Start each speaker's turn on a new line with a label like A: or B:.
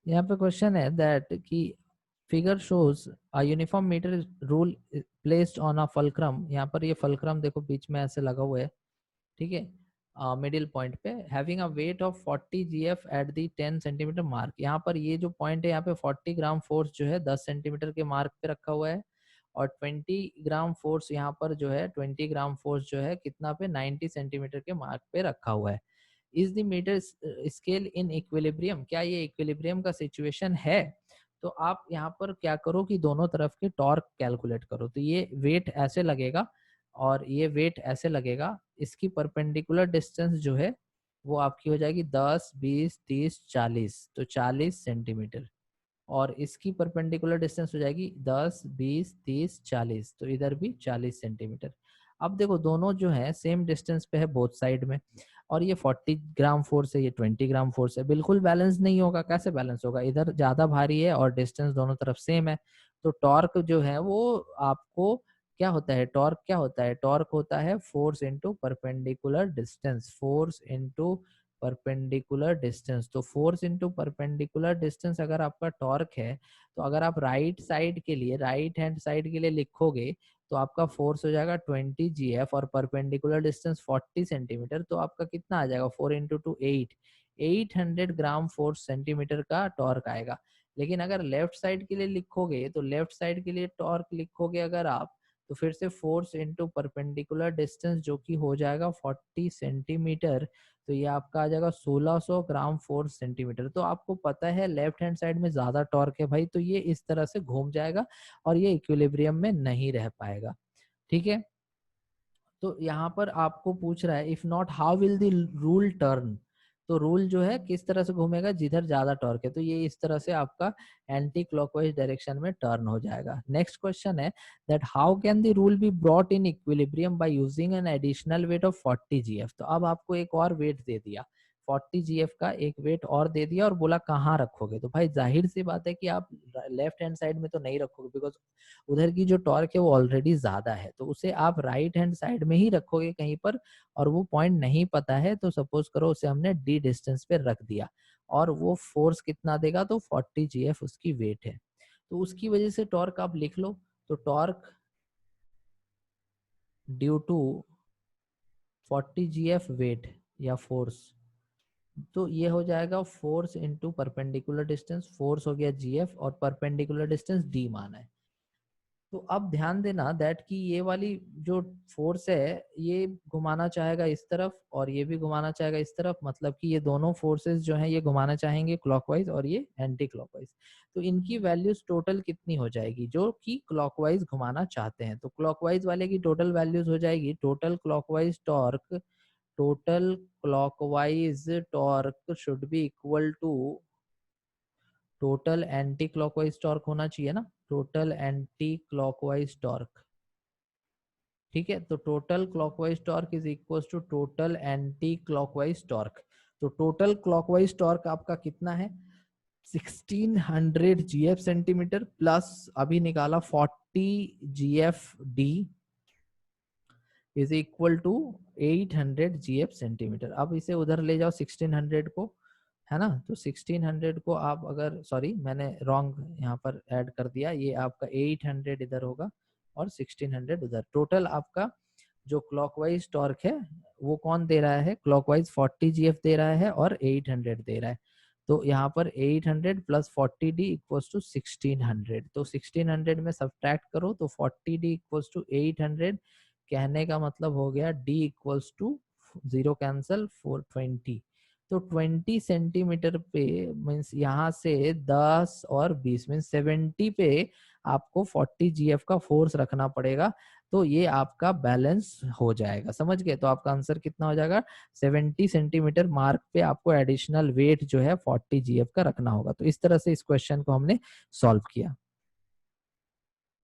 A: यहाँ पे क्वेश्चन है दैट कि figure shows a uniform metre rule placed on a fulcrum. यहाँ पर ये फलक्रम देखो बीच में ऐसे लगा हुआ है, ठीक है, मिडिल पॉइंट पे, having a weight of 40 GF at the 10 centimetre mark. यहाँ पर ये जो पॉइंट है यहाँ पे 40 ग्राम फोर्स जो है 10 सेंटीमीटर के मार्क पे रखा हुआ है, और 20 ग्राम फोर्स यहाँ पर जो है 20 ग्राम फोर्स जो है कितना पे 90 सेंटीमीटर के मार्क पे रखा हुआ है। Is the metre scale in equilibrium, क्या ये इक्विलिब्रियम का सिचुएशन है? तो आप यहाँ पर क्या करो कि दोनों तरफ के टॉर्क कैलकुलेट करो। तो ये वेट ऐसे लगेगा और ये वेट ऐसे लगेगा, इसकी परपेंडिकुलर डिस्टेंस जो है वो आपकी हो जाएगी 10, 20, 30, 40, तो 40 सेंटीमीटर, और इसकी परपेंडिकुलर डिस्टेंस हो जाएगी 10, 20, 30, 40, तो इधर भी 40 सेंटीमीटर। अब देखो दोनों जो है सेम डिस्टेंस पे है बोथ साइड में, और ये 40 ग्राम फोर्स है, ये 20 ग्राम फोर्स है, बिल्कुल बैलेंस नहीं होगा। कैसे बैलेंस होगा? इधर ज्यादा भारी है और डिस्टेंस दोनों तरफ सेम है, तो टॉर्क जो है वो आपको क्या होता है, टॉर्क क्या होता है, टॉर्क होता है force into perpendicular distance, force into perpendicular distance. तो फोर्स इंटू परपेंडिकुलर डिस्टेंस अगर आपका टॉर्क है, तो अगर आप राइट साइड के लिए, राइट हैंड साइड के लिए लिखोगे तो आपका फोर्स हो जाएगा 20 जीएफ और परपेंडिकुलर डिस्टेंस 40 सेंटीमीटर, तो आपका कितना आ जाएगा 4 into two 8, 800 gram force centimetre का टॉर्क आएगा। लेकिन अगर लेफ्ट साइड के लिए लिखोगे, तो लेफ्ट साइड के लिए टॉर्क लिखोगे अगर आप, तो फिर से फोर्स इंटू परपेंडिकुलर डिस्टेंस जो कि हो जाएगा 40 सेंटीमीटर, तो ये आपका आ जाएगा 1600 ग्राम फोर्स सेंटीमीटर। तो आपको पता है लेफ्ट हैंड साइड में ज्यादा टॉर्क है भाई, तो ये इस तरह से घूम जाएगा और ये इक्विलिब्रियम में नहीं रह पाएगा, ठीक है। तो यहाँ पर आपको पूछ रहा है if not how will the rule turn, तो रूल जो है किस तरह से घूमेगा, जिधर ज्यादा टॉर्क है, तो ये इस तरह से आपका एंटी क्लॉकवाइज डायरेक्शन में टर्न हो जाएगा। नेक्स्ट क्वेश्चन है that how can the rule be brought in equilibrium by using an additional weight of 40 GF. तो अब आपको एक और वेट दे दिया, 40 जीएफ का एक वेट और दे दिया और बोला कहाँ रखोगे। तो भाई जाहिर सी बात है कि आप लेफ्ट हैंड साइड में तो नहीं रखोगे, बिकॉज उधर की जो टॉर्क है वो ऑलरेडी ज्यादा है, तो उसे आप राइट हैंड साइड में ही रखोगे कहीं पर, और वो पॉइंट नहीं पता है तो सपोज करो उसे हमने डी डिस्टेंस पे रख दिया, और वो फोर्स कितना देगा, तो 40 जीएफ उसकी वेट है, तो उसकी वजह से टॉर्क आप लिख लो। तो torque due to 40 g f weight या फोर्स, तो ये हो जाएगा force into perpendicular distance, force हो गया जीएफ और परपेंडिकुलर डिस्टेंस डी माना है। तो अब ध्यान देना दैट कि ये वाली जो फोर्स है ये घुमाना चाहेगा इस तरफ और ये भी घुमाना चाहेगा इस तरफ, मतलब कि ये दोनों फोर्सेस जो हैं ये घुमाना चाहेंगे क्लॉकवाइज और ये एंटी क्लॉकवाइज। तो इनकी वैल्यूज टोटल कितनी हो जाएगी जो कि क्लॉकवाइज घुमाना चाहते हैं? तो क्लॉकवाइज वाले की टोटल वैल्यूज हो जाएगी total clockwise torque, total clockwise torque should be equal to total anti clockwise torque होना चाहिए ना, टोटल एंटी क्लॉकवाइज टॉर्क, ठीक है। तो total clockwise torque is equal to total anti clockwise torque. तो टोटल क्लॉकवाइज टॉर्क आपका कितना है 1600 जीएफ सेंटीमीटर प्लस अभी निकाला 40 g f d is equal to 800 g f centimetre. अब इसे उधर ले जाओ 1600 को, है ना, तो 1600 को आप अगर, सॉरी मैंने रॉन्ग यहाँ पर ऐड कर दिया, ये आपका 800 इधर होगा और 1600 उधर। टोटल आपका जो क्लॉकवाइज टॉर्क है वो कौन दे रहा है, क्लॉकवाइज 40 जीएफ दे रहा है और 800 दे रहा है। तो यहाँ पर 800 प्लस 40 डी इक्वल्स टू 1600, तो 1600 में सब्ट्रैक्ट करो तो 40 डी इक्वल्स टू 800, कहने का मतलब हो गया डी इक्वल्स टू 0 कैंसल 420, तो 20 सेंटीमीटर पे मीन्स यहाँ से 10 और 20 मीन्स 70 पे आपको 40 जीएफ का फोर्स रखना पड़ेगा, तो ये आपका बैलेंस हो जाएगा। समझ गए? तो आपका आंसर कितना हो जाएगा 70 सेंटीमीटर मार्क पे आपको एडिशनल वेट जो है 40 जीएफ का रखना होगा। तो इस तरह से इस क्वेश्चन को हमने सॉल्व किया।